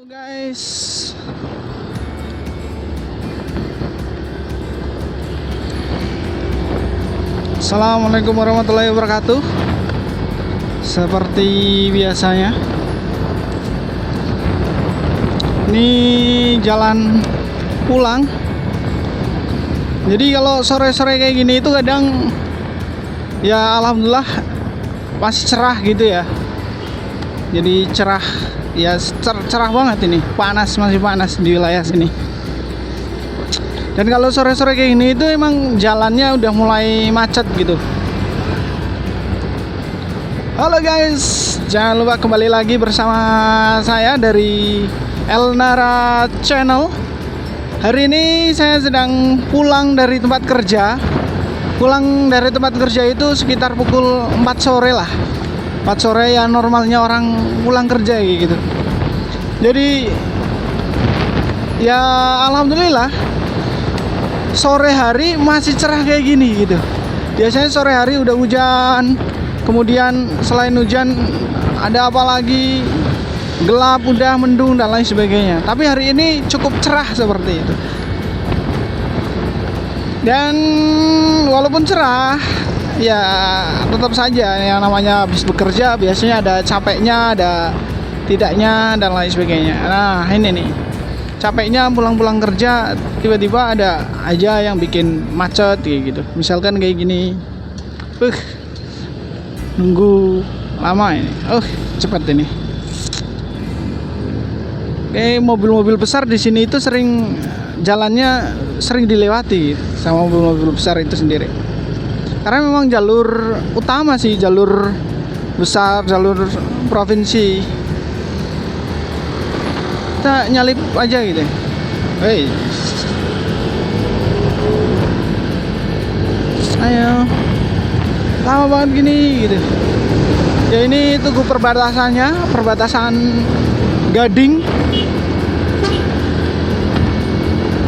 Guys, Assalamualaikum warahmatullahi wabarakatuh. Seperti biasanya, ini jalan pulang. Jadi kalau sore-sore kayak gini itu kadang ya alhamdulillah masih cerah gitu ya. Jadi cerah ya, cerah banget ini. Masih panas di wilayah sini. Dan kalau sore-sore kayak gini itu emang jalannya udah mulai macet gitu. Halo guys, jangan lupa kembali lagi bersama saya dari Elnara Channel. Hari ini saya sedang pulang dari tempat kerja. Pulang dari tempat kerja itu sekitar pukul 4 sore lah. 4 sore ya normalnya orang pulang kerja gitu. Jadi ya alhamdulillah sore hari masih cerah kayak gini gitu. Biasanya sore hari udah hujan, kemudian selain hujan ada apa lagi, gelap, udah mendung dan lain sebagainya. Tapi hari ini cukup cerah seperti itu. Dan walaupun cerah, ya tetap saja yang namanya habis bekerja biasanya ada capeknya, ada tidaknya dan lain sebagainya. Nah ini nih, capeknya pulang-pulang kerja tiba-tiba ada aja yang bikin macet kayak gitu. Misalkan kayak gini, nunggu lama ini, cepat ini. Mobil-mobil besar di sini itu jalannya sering dilewati sama mobil-mobil besar itu sendiri. Karena memang jalur utama sih, jalur besar, jalur provinsi. Kita nyalip aja gitu. Hei, ayo, lama banget gini gitu. Ya ini tugu perbatasannya, perbatasan Gading.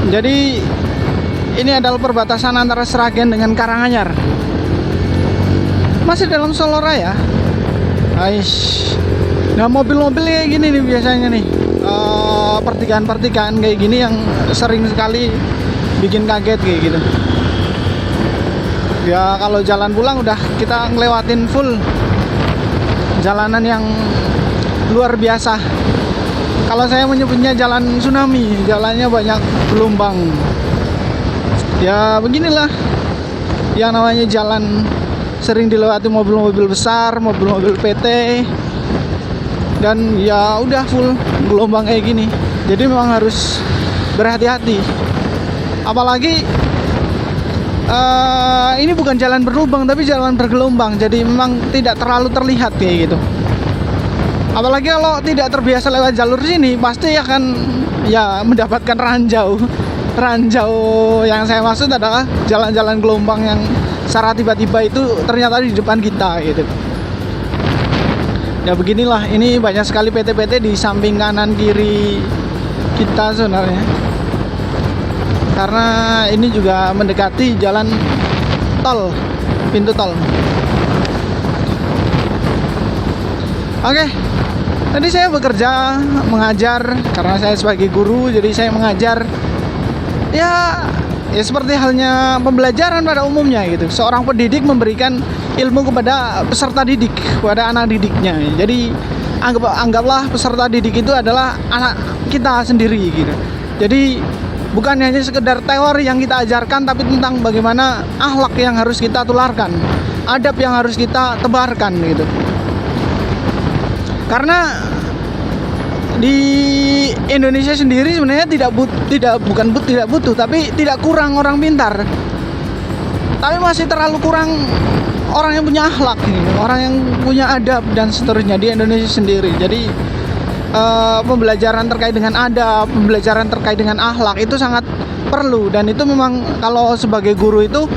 Jadi ini adalah perbatasan antara Sragen dengan Karanganyar. Masih dalam Solo Raya. Aish. Nah mobil-mobil kayak gini nih biasanya nih, pertigaan-pertigaan kayak gini yang sering sekali bikin kaget kayak gitu. Ya kalau jalan pulang udah kita ngelewatin full jalanan yang luar biasa. Kalau saya menyebutnya jalan tsunami, jalannya banyak gelombang. Ya beginilah yang namanya jalan sering dilewati mobil-mobil besar, mobil-mobil PT. Dan ya udah full gelombang kayak gini. Jadi memang harus berhati-hati. Apalagi ini bukan jalan berlubang tapi jalan bergelombang. Jadi memang tidak terlalu terlihat kayak gitu. Apalagi kalau tidak terbiasa lewat jalur sini, pasti akan ya mendapatkan ranjau. Ranjau yang saya maksud adalah jalan-jalan gelombang yang secara tiba-tiba itu ternyata di depan kita gitu. Ya beginilah, ini banyak sekali PT-PT di samping kanan kiri kita sebenarnya. Karena ini juga mendekati jalan tol, pintu tol. Oke. Tadi saya bekerja, mengajar, karena saya sebagai guru, jadi saya mengajar. Ya seperti halnya pembelajaran pada umumnya gitu. Seorang pendidik memberikan ilmu kepada peserta didik, kepada anak didiknya. Jadi anggaplah peserta didik itu adalah anak kita sendiri gitu. Jadi bukan hanya sekedar teori yang kita ajarkan, tapi tentang bagaimana akhlak yang harus kita tularkan, adab yang harus kita tebarkan gitu. Karena di Indonesia sendiri sebenarnya tidak butuh, tapi tidak kurang orang pintar. Tapi masih terlalu kurang orang yang punya akhlak gitu, orang yang punya adab dan seterusnya di Indonesia sendiri. Jadi pembelajaran terkait dengan adab, pembelajaran terkait dengan akhlak itu sangat perlu. Dan itu memang kalau sebagai guru itu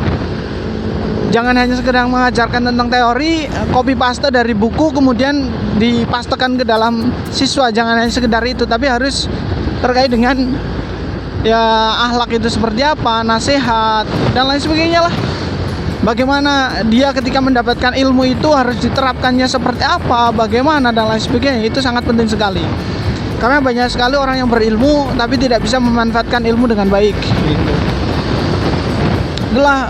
jangan hanya sekedar mengajarkan tentang teori, copy paste dari buku kemudian dipastekan ke dalam siswa. Jangan hanya sekedar itu, tapi harus terkait dengan ya akhlak itu seperti apa, nasihat dan lain sebagainya lah. Bagaimana dia ketika mendapatkan ilmu itu harus diterapkannya seperti apa, bagaimana dan lain sebagainya. Itu sangat penting sekali. Karena banyak sekali orang yang berilmu tapi tidak bisa memanfaatkan ilmu dengan baik gitu. Itulah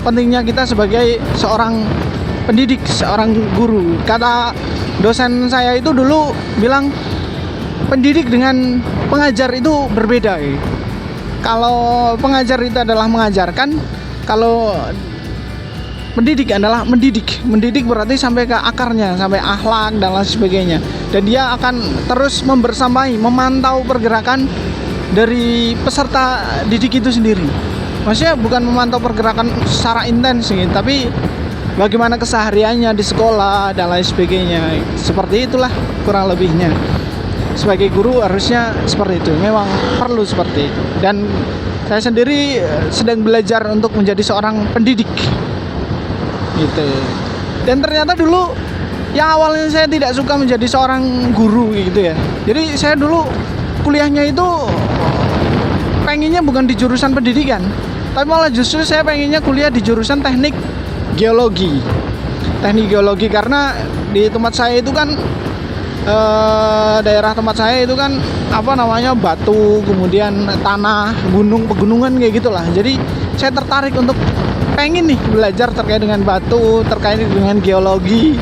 pentingnya kita sebagai seorang pendidik, seorang guru. Kata dosen saya itu dulu bilang, pendidik dengan pengajar itu berbeda. Kalau pengajar itu adalah mengajarkan, kalau pendidik adalah mendidik. Mendidik berarti sampai ke akarnya, sampai akhlak dan lain sebagainya. Dan dia akan terus membersamai, memantau pergerakan dari peserta didik itu sendiri. Maksudnya bukan memantau pergerakan secara intens gitu, tapi bagaimana kesehariannya di sekolah dan lain sebagainya. Seperti itulah kurang lebihnya. Sebagai guru harusnya seperti itu. Memang perlu seperti itu. Dan saya sendiri sedang belajar untuk menjadi seorang pendidik gitu. Dan ternyata dulu yang awalnya saya tidak suka menjadi seorang guru gitu ya. Jadi saya dulu kuliahnya itu pengennya bukan di jurusan pendidikan, tapi malah justru saya pengennya kuliah di jurusan teknik geologi. Teknik geologi karena di tempat saya itu kan daerah tempat saya itu kan batu, kemudian tanah, gunung, pegunungan kayak gitulah. Jadi saya tertarik untuk pengen nih belajar terkait dengan batu, terkait dengan geologi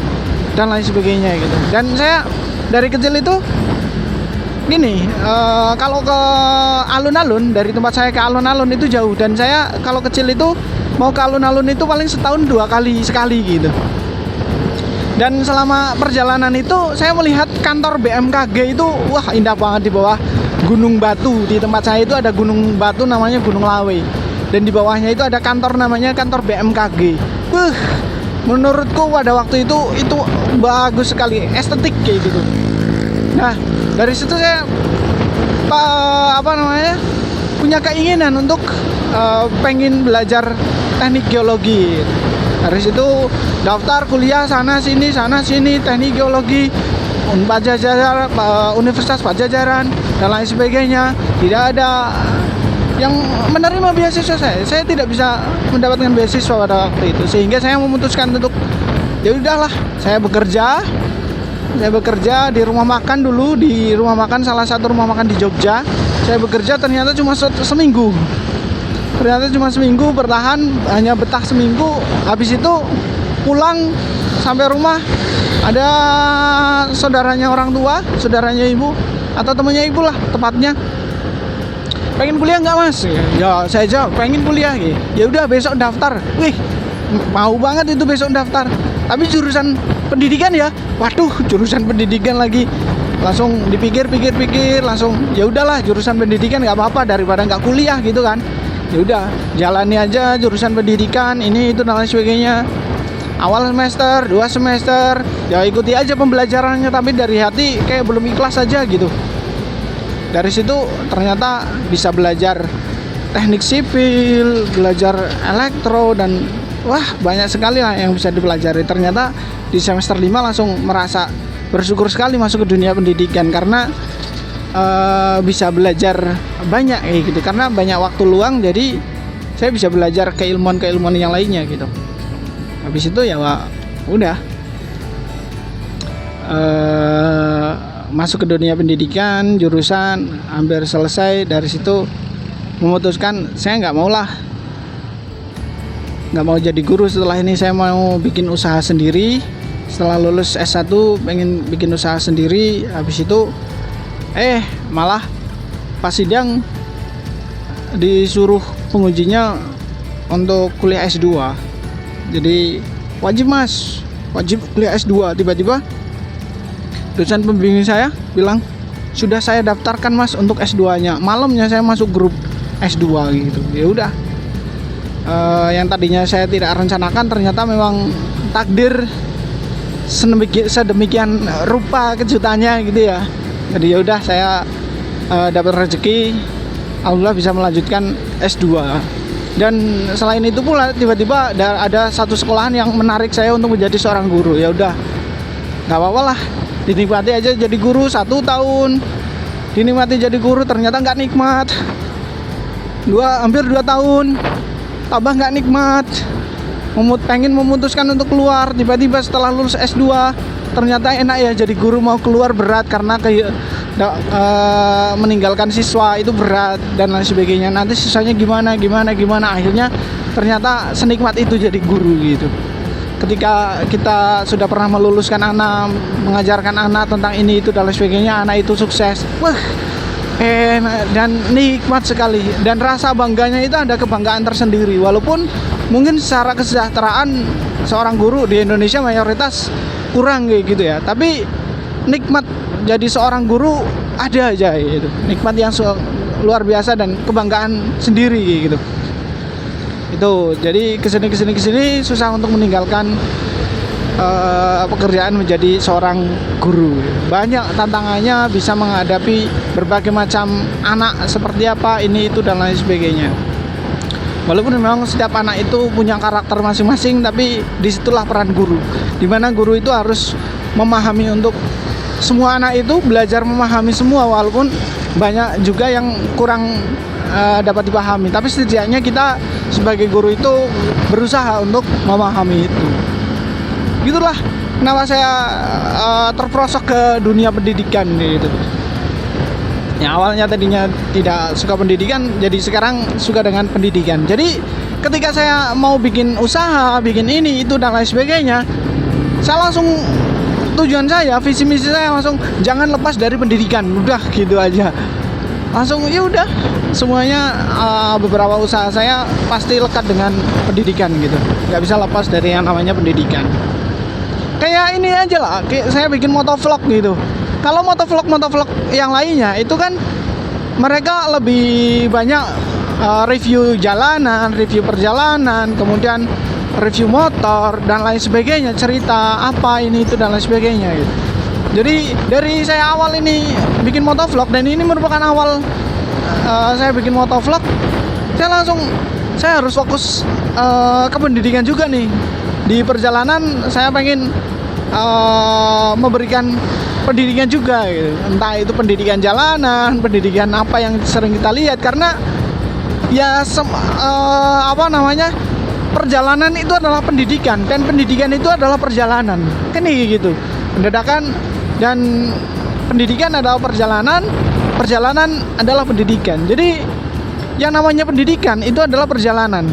dan lain sebagainya gitu. Dan saya dari kecil itu gini, kalau ke alun-alun, dari tempat saya ke alun-alun itu jauh, dan saya kalau kecil itu mau ke alun-alun itu paling setahun 2 kali sekali gitu. Dan selama perjalanan itu saya melihat kantor BMKG itu wah indah banget di bawah gunung batu. Di tempat saya itu ada gunung batu namanya Gunung Lawe, dan di bawahnya itu ada kantor namanya kantor BMKG. Menurutku pada waktu itu bagus sekali, estetik kayak gitu. Nah, dari situ saya punya keinginan untuk pengen belajar teknik geologi. Dari situ daftar kuliah sana sini teknik geologi, Universitas Pajajaran dan lain sebagainya. Tidak ada yang menerima beasiswa saya tidak bisa mendapatkan beasiswa pada waktu itu, sehingga saya memutuskan untuk ya udahlah, saya bekerja di rumah makan dulu, di rumah makan salah satu rumah makan di Jogja. Saya bekerja ternyata cuma seminggu, bertahan, hanya betah seminggu. Habis itu pulang sampai rumah, ada saudaranya orang tua, saudaranya ibu atau temannya ibu lah tepatnya, pengen kuliah nggak mas? Ya saya jawab pengen kuliah. Ya udah besok daftar. Wih, mau banget itu besok daftar. Tapi jurusan pendidikan ya. Waduh, jurusan pendidikan lagi. Langsung dipikir-pikir, langsung ya udahlah jurusan pendidikan nggak apa-apa daripada nggak kuliah gitu kan. Ya udah, jalani aja jurusan pendidikan ini itu dan lain sebagainya. Awal semester, 2 semester, ya ikuti aja pembelajarannya, tapi dari hati kayak belum ikhlas aja gitu. Dari situ ternyata bisa belajar teknik sipil, belajar elektro, dan wah banyak sekali lah yang bisa dipelajari. Ternyata di semester 5 langsung merasa bersyukur sekali masuk ke dunia pendidikan, karena bisa belajar banyak gitu. Karena banyak waktu luang, jadi saya bisa belajar keilmuan yang lainnya gitu. Habis itu ya udah masuk ke dunia pendidikan, jurusan hampir selesai. Dari situ memutuskan saya nggak mau jadi guru. Setelah ini saya mau bikin usaha sendiri. Setelah lulus S1 pengen bikin usaha sendiri. Habis itu malah pas sidang disuruh pengujinya untuk kuliah S2. Jadi wajib kuliah S2. Tiba-tiba dosen pembimbing saya bilang, sudah saya daftarkan mas untuk S2-nya. Malamnya saya masuk grup S2 gitu. Ya udah, yang tadinya saya tidak rencanakan, ternyata memang takdir sedemikian rupa kejutannya gitu ya. Jadi ya udah, saya dapat rezeki, alhamdulillah bisa melanjutkan S2. Dan selain itu pula tiba-tiba ada satu sekolahan yang menarik saya untuk menjadi seorang guru. Ya udah, nggak apa-apa lah, dinikmati aja jadi guru. 1 tahun dinikmati jadi guru, ternyata nggak nikmat. Hampir 2 tahun tambah nggak nikmat, pengen memutuskan untuk keluar. Tiba-tiba setelah lulus S2 ternyata enak ya jadi guru, mau keluar berat karena meninggalkan siswa itu berat dan lain sebagainya. Nanti siswanya gimana, akhirnya ternyata senikmat itu jadi guru gitu. Ketika kita sudah pernah meluluskan anak, mengajarkan anak tentang ini itu dan lain sebagainya, anak itu sukses, wah enak dan nikmat sekali, dan rasa bangganya itu ada kebanggaan tersendiri. Walaupun mungkin secara kesejahteraan seorang guru di Indonesia mayoritas kurang kayak gitu ya, tapi nikmat jadi seorang guru ada aja gitu, nikmat yang luar biasa dan kebanggaan sendiri gitu. Itu jadi kesini susah untuk meninggalkan pekerjaan menjadi seorang guru. Banyak tantangannya, bisa menghadapi berbagai macam anak seperti apa, ini itu dan lain sebagainya. Walaupun memang setiap anak itu punya karakter masing-masing, tapi disitulah peran guru, dimana guru itu harus memahami untuk semua anak itu, belajar memahami semua, walaupun banyak juga yang kurang dapat dipahami, tapi setidaknya kita sebagai guru itu berusaha untuk memahami itu. Gitulah kenapa saya terperosok ke dunia pendidikan gitu. Ya awalnya tadinya tidak suka pendidikan, jadi sekarang suka dengan pendidikan. Jadi ketika saya mau bikin usaha, bikin ini itu dan lain sebagainya, saya langsung tujuan saya, visi misi saya langsung jangan lepas dari pendidikan, udah gitu aja. Langsung ya udah semuanya, beberapa usaha saya pasti lekat dengan pendidikan gitu, nggak bisa lepas dari yang namanya pendidikan. Kayak ini aja lah, kayak saya bikin motovlog gitu. Kalau motovlog yang lainnya itu kan mereka lebih banyak review jalanan, review perjalanan, kemudian review motor dan lain sebagainya, cerita apa ini itu dan lain sebagainya gitu. Jadi dari saya awal ini bikin motovlog, dan ini merupakan awal saya bikin motovlog, saya harus fokus ke pendidikan juga nih. Di perjalanan saya pengen memberikan pendidikan juga gitu. Entah itu pendidikan jalanan, pendidikan apa yang sering kita lihat, karena ya perjalanan itu adalah pendidikan, dan pendidikan itu adalah perjalanan. Kan gitu. Pendidikan dan pendidikan adalah perjalanan, perjalanan adalah pendidikan. Jadi yang namanya pendidikan itu adalah perjalanan.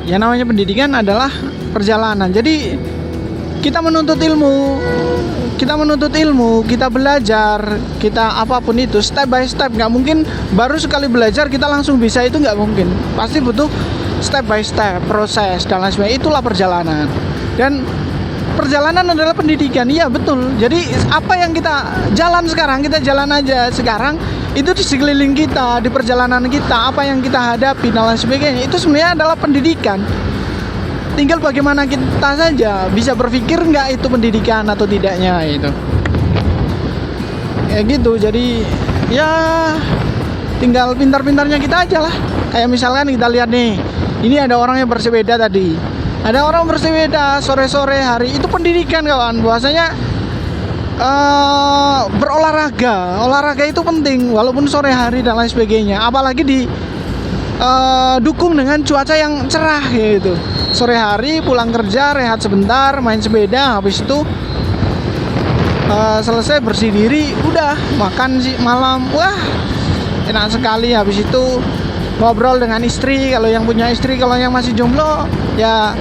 Yang namanya pendidikan adalah perjalanan. Jadi kita menuntut ilmu, kita belajar, kita apapun itu step by step. Nggak mungkin baru sekali belajar kita langsung bisa, itu nggak mungkin. Pasti butuh step by step, proses dan lain sebagainya. Itulah perjalanan. Dan perjalanan adalah pendidikan, iya betul. Jadi apa yang kita jalan sekarang, kita jalan aja sekarang, itu di sekeliling kita, di perjalanan kita, apa yang kita hadapi dan lain sebagainya, itu sebenarnya adalah pendidikan. Tinggal bagaimana kita saja bisa berpikir nggak itu pendidikan atau tidaknya itu. Ya gitu, jadi ya tinggal pintar-pintarnya kita aja lah. Kayak misalkan kita lihat nih, ini ada orang yang bersepeda tadi. Ada orang bersepeda sore-sore hari, itu pendidikan kawan. Bahwasanya olahraga itu penting walaupun sore hari dan lain sebagainya. Apalagi dukung dengan cuaca yang cerah gitu. Sore hari pulang kerja, rehat sebentar, main sepeda, habis itu selesai bersih diri, udah makan sih malam. Wah, enak sekali. Habis itu ngobrol dengan istri, kalau yang punya istri. Kalau yang masih jomblo ya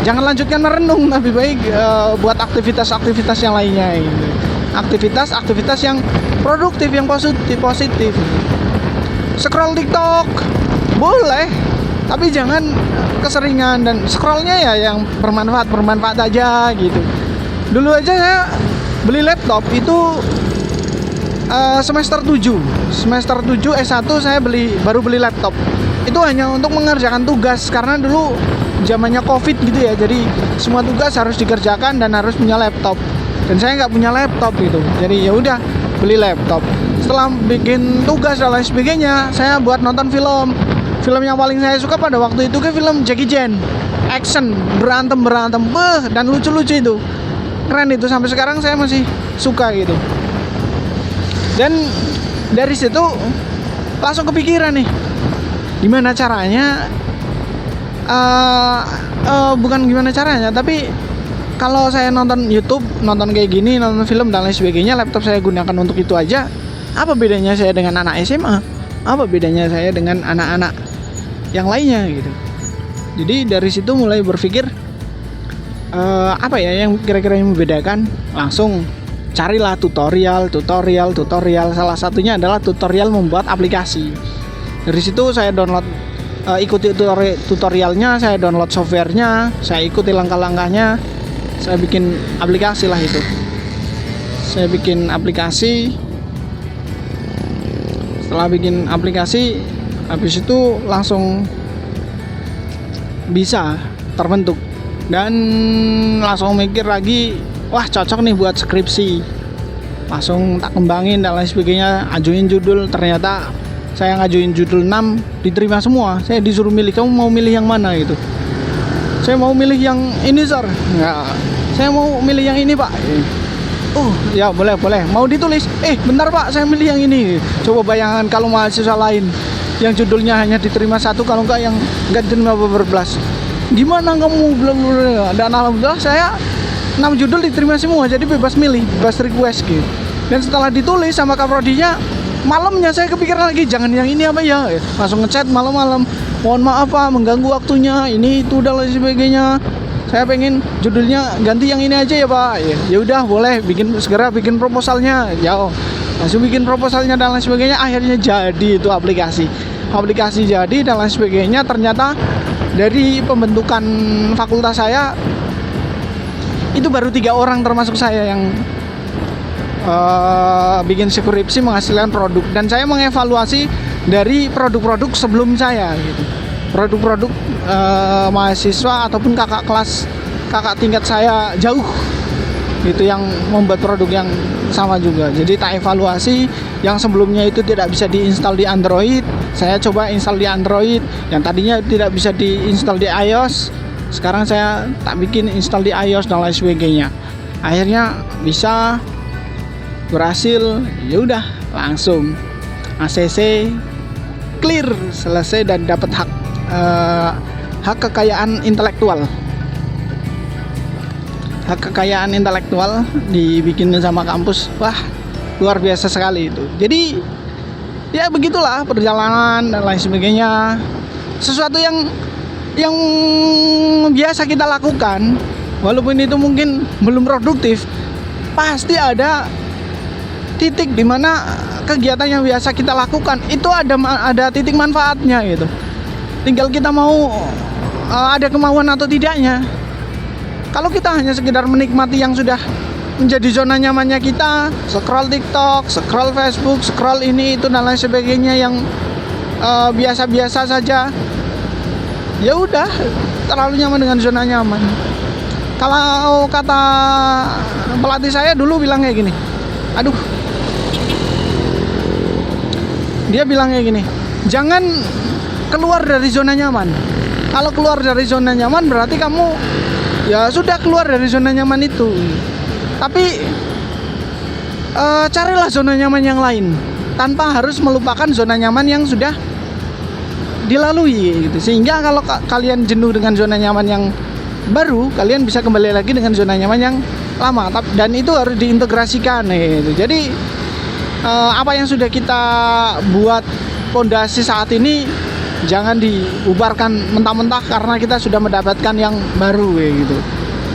jangan lanjutkan merenung, lebih baik buat aktivitas-aktivitas yang lainnya gitu. Aktivitas yang produktif, yang positif. Scroll TikTok boleh, tapi jangan keseringan, dan scrollnya ya yang bermanfaat aja gitu. Dulu aja saya beli laptop itu semester 7 S1 saya baru beli laptop. Itu hanya untuk mengerjakan tugas, karena dulu zamannya Covid gitu ya. Jadi semua tugas harus dikerjakan dan harus punya laptop. Dan saya nggak punya laptop gitu. Jadi ya udah beli laptop. Setelah bikin tugas dan lain sebagainya, saya buat nonton film. Film yang paling saya suka pada waktu itu ke film Jackie Chan. Action, berantem, dan lucu-lucu itu. Keren itu, sampai sekarang saya masih suka gitu. Dan dari situ langsung kepikiran nih, gimana caranya bukan gimana caranya, tapi kalau saya nonton YouTube, nonton kayak gini, nonton film dan lain sebagainya, laptop saya gunakan untuk itu aja. Apa bedanya saya dengan anak SMA? Apa bedanya saya dengan anak-anak yang lainnya gitu. Jadi dari situ mulai berpikir apa ya yang kira-kira yang membedakan. Langsung carilah tutorial. Salah satunya adalah tutorial membuat aplikasi. Dari situ saya download, ikuti tutorialnya, saya download softwarenya, saya ikuti langkah-langkahnya, saya bikin aplikasi lah itu. Saya bikin aplikasi. Setelah bikin aplikasi, habis itu langsung bisa terbentuk dan langsung mikir lagi, wah cocok nih buat skripsi. Langsung tak kembangin dan lain sebagainya, ajuin judul. Ternyata saya ngajuin judul 6 diterima semua. Saya disuruh milih, kamu mau milih yang mana gitu. Saya mau milih yang ini sir. Nggak, saya mau milih yang ini pak. Oh ya boleh. Mau ditulis? Bentar pak, saya milih yang ini. Coba bayangkan kalau mahasiswa lain yang judulnya hanya diterima satu, kalau enggak yang enggak diterima berbelas. Gimana kamu belum? Dan alhamdulillah saya 6 judul diterima semua, jadi bebas milih, bebas request gitu. Dan setelah ditulis sama kaprodinya, malamnya saya kepikiran lagi, jangan yang ini apa ya. Langsung ngechat malam-malam, mohon maaf pak mengganggu waktunya, ini itu dan lain sebagainya. Saya pengen judulnya ganti yang ini aja ya pak. Ya udah boleh, segera bikin proposalnya. Ya langsung bikin proposalnya dan lain sebagainya. Akhirnya jadi itu aplikasi jadi dan lain sebagainya. Ternyata dari pembentukan fakultas saya itu baru 3 orang termasuk saya yang bikin skripsi menghasilkan produk. Dan saya mengevaluasi dari produk-produk sebelum saya gitu. Produk-produk mahasiswa ataupun kakak tingkat saya jauh gitu yang membuat produk yang sama juga. Jadi tak evaluasi, yang sebelumnya itu tidak bisa diinstal di Android, saya coba install di Android. Yang tadinya tidak bisa diinstal di iOS, sekarang saya tak bikin install di iOS dan lain sebagainya. Akhirnya bisa, berhasil. Ya udah langsung ACC clear, selesai dan dapat hak kekayaan intelektual. Hak kekayaan intelektual dibikin sama kampus. Wah, luar biasa sekali itu. Jadi ya begitulah perjalanan dan lain sebagainya. Sesuatu yang biasa kita lakukan, walaupun itu mungkin belum produktif, pasti ada titik di mana kegiatan yang biasa kita lakukan itu ada titik manfaatnya gitu. Tinggal kita mau ada kemauan atau tidaknya. Kalau kita hanya sekedar menikmati yang sudah menjadi zona nyamannya kita, scroll TikTok, scroll Facebook, scroll ini itu dan lain sebagainya yang biasa-biasa saja, ya udah terlalu nyaman dengan zona nyaman. Kalau kata pelatih saya dulu bilang kayak gini, dia bilang kayak gini, jangan keluar dari zona nyaman. Kalau keluar dari zona nyaman berarti kamu ya sudah keluar dari zona nyaman itu. Tapi carilah zona nyaman yang lain tanpa harus melupakan zona nyaman yang sudah dilalui gitu. Sehingga kalau kalian jenuh dengan zona nyaman yang baru, kalian bisa kembali lagi dengan zona nyaman yang lama. Dan itu harus diintegrasikan gitu. Jadi apa yang sudah kita buat fondasi saat ini jangan diubarkan mentah-mentah karena kita sudah mendapatkan yang baru gitu.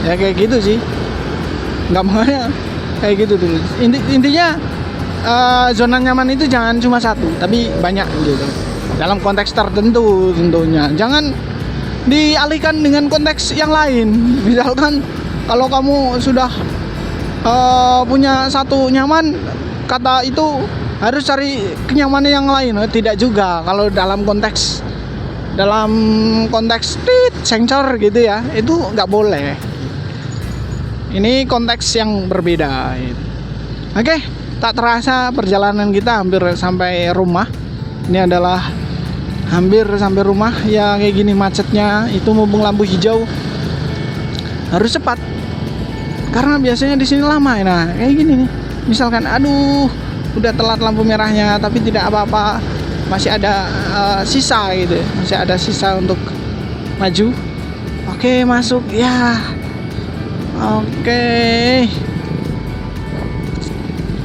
Ya kayak gitu sih. Nggak makanya kayak gitu dulu. Intinya zona nyaman itu jangan cuma satu, tapi banyak gitu. Dalam konteks tertentu tentunya. Jangan dialihkan dengan konteks yang lain. Misalkan kalau kamu sudah punya satu nyaman, kata itu harus cari kenyamanan yang lain. Tidak juga. Kalau dalam konteks sensor gitu ya, itu nggak boleh. Ini konteks yang berbeda. Oke, tak terasa perjalanan kita hampir sampai rumah. Ini adalah hampir sampai rumah. Ya kayak gini macetnya, itu mumpung lampu hijau harus cepat. Karena biasanya di sini lama. Nah, kayak gini nih. Misalkan udah telat lampu merahnya tapi tidak apa-apa, masih ada sisa gitu, masih ada sisa untuk Maju. Oke, masuk ya. Oke.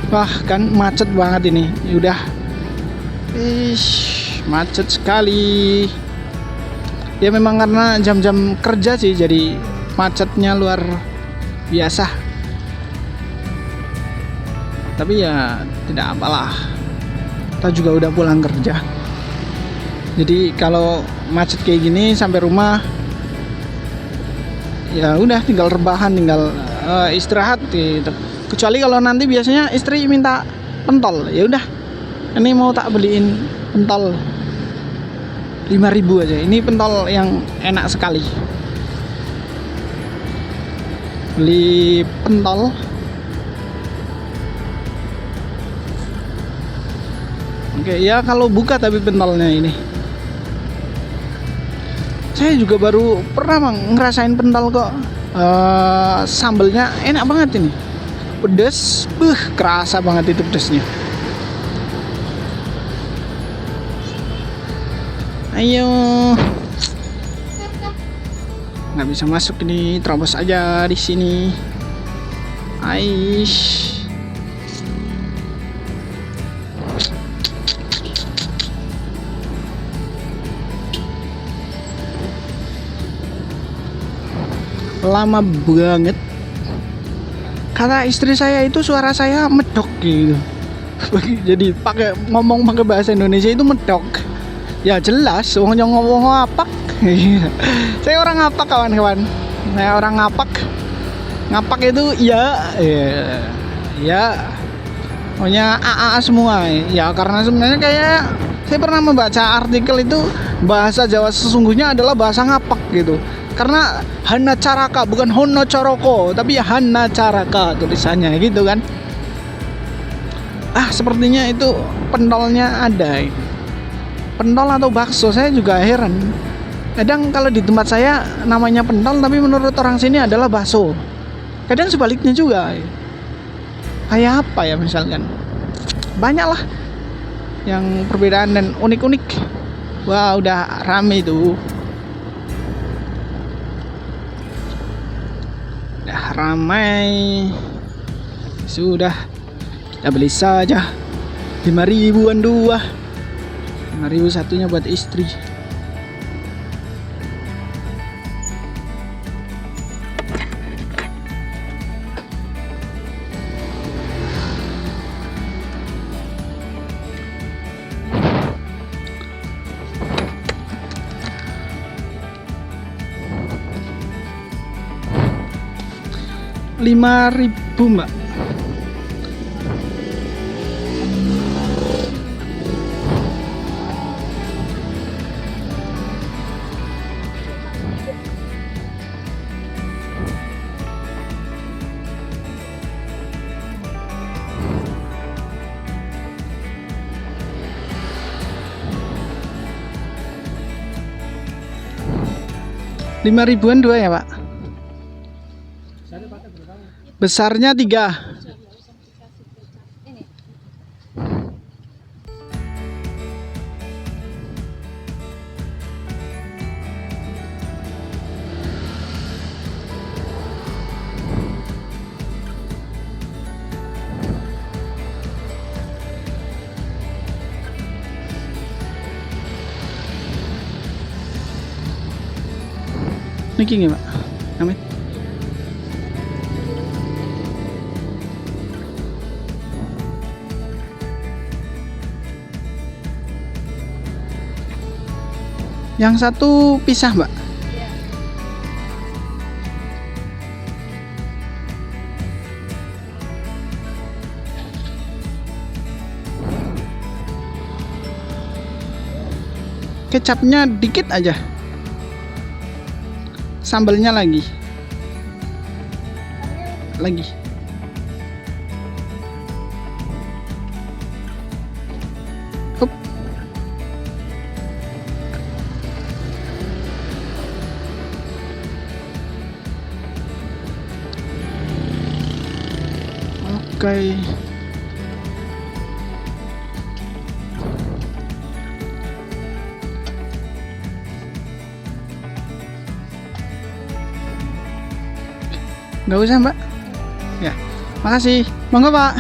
Wah, kan macet banget ini. Udah. Macet sekali. Ya memang karena jam-jam kerja sih, jadi macetnya luar biasa. Tapi ya tidak apalah. Kita juga udah pulang kerja. Jadi kalau macet kayak gini sampai rumah, ya udah tinggal rebahan, tinggal istirahat gitu. Kecuali kalau nanti biasanya istri minta pentol, ya udah, ini mau tak beliin pentol 5.000 aja. Ini pentol yang enak sekali. Beli pentol. Oke, ya kalau buka tapi pentolnya ini. Saya juga baru pernah ngerasain pentol kok. Sambelnya enak banget ini. Pedas, kerasa banget itu pedasnya. Ayo. Nggak bisa masuk ini, terobos aja di sini. Aish. Lama banget. Kata istri saya itu suara saya medok gitu. Jadi ngomong pakai bahasa Indonesia itu medok. Ya jelas, ngomong ngapak. Saya orang ngapak, kawan-kawan. Saya orang ngapak. Ngapak itu ya pokoknya AA semua. Ya karena sebenarnya kayak saya pernah membaca artikel itu, bahasa Jawa sesungguhnya adalah bahasa ngapak gitu. Karena Hana Caraka, bukan Hono Coroko, tapi ya Hana Caraka tulisannya gitu kan. Sepertinya itu pentolnya ada. Pentol atau bakso, saya juga heran. Kadang kalau di tempat saya namanya pentol, tapi menurut orang sini adalah bakso. Kadang sebaliknya juga. Kayak apa ya misalkan? Banyak lah yang perbedaan dan unik-unik. Wah, udah rame itu. Udah ramai. Sudah, kita beli saja 5.000-an dua. 5.000 satunya buat istri. Rp5.000, Mbak. Rp5.000-an dua ya, Pak? Besarnya 3. Niki nggih, Pak? Amin. Yang satu pisah, Mbak. Kecapnya dikit aja. Sambelnya lagi. Hup. Oke. Nggak usah Mbak. Ya, makasih. Monggo Pak.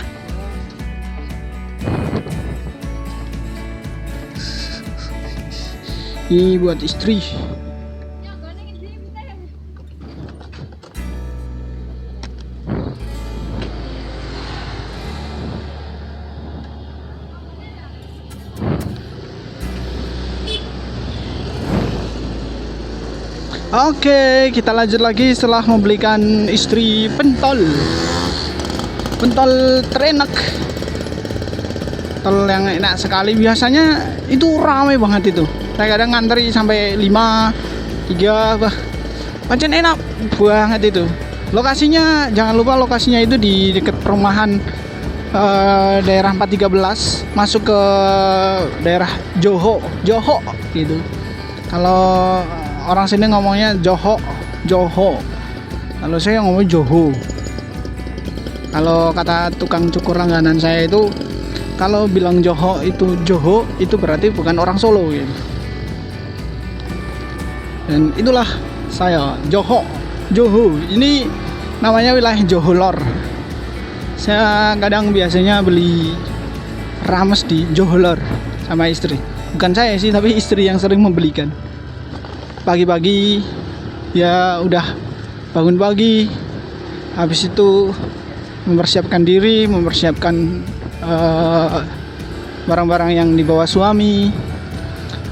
Ini buat istri. Oke, kita lanjut lagi setelah membelikan istri pentol terenak, pentol yang enak sekali. Biasanya itu ramai banget itu. Saya kadang ngantri sampai 5, 3, macam enak banget itu. Lokasinya, jangan lupa lokasinya itu di dekat perumahan daerah 413, masuk ke daerah Johor gitu. Kalau orang sini ngomongnya Johor. Kalau saya ngomong Johor. Kalau kata tukang cukur langganan saya itu, kalau bilang Johor itu berarti bukan orang Solo gitu. Dan itulah saya, Johor. Ini namanya wilayah Johor. Saya kadang biasanya beli rames di Johor sama istri. Bukan saya sih, tapi istri yang sering membelikan. Pagi-pagi ya udah bangun pagi, habis itu mempersiapkan diri, mempersiapkan barang-barang yang dibawa suami,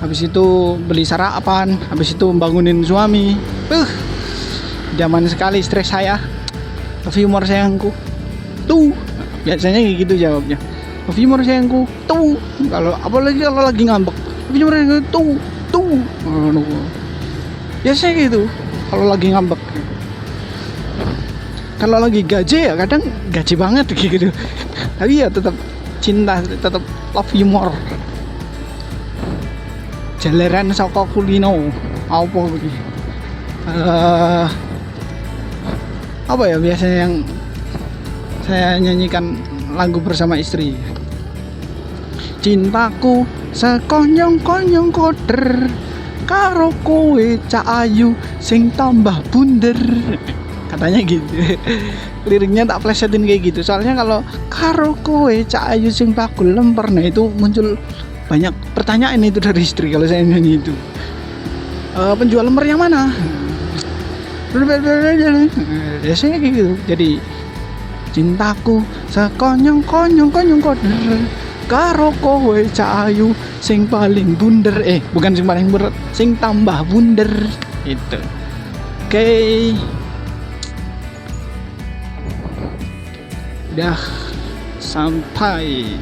habis itu beli sarapan, habis itu membangunin suami. Zaman sekali stres saya. Humor sayangku tuh, biasanya kayak gitu jawabnya. Humor sayangku tuh, apalagi kalau lagi ngambek, humor sayangku tuh. Biasanya gitu kalau lagi ngambek. Kalau lagi gaje ya kadang gaje banget gitu. Tapi ya tetap cinta, tetap love humor. Jaleran saka kulino apa begini. Apa ya biasanya yang saya nyanyikan lagu bersama istri. Cintaku sekonyong-konyong koder, karo kowe cak ayu sing tambah bunder, katanya gitu. Liriknya tak plesetin kayak gitu. Soalnya kalau karo kowe cak ayu sing bakul lemper, nah itu muncul banyak pertanyaan itu dari istri kalau saya nyanyi itu. Penjual lemper yang mana? Biasanya kayak gitu. Jadi cintaku sekonyong-konyong koder, karo kowe cak ayu sing paling bunder, bukan sing paling berat, sing tambah bunder itu. Oke. Udah sampai.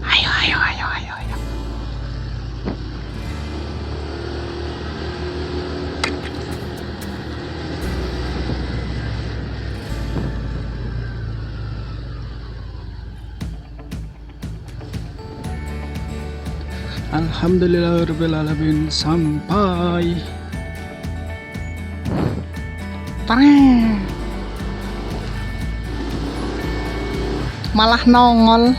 Ayo. Alhamdulillahirrahmanirrahim, sampai. Malah nongol.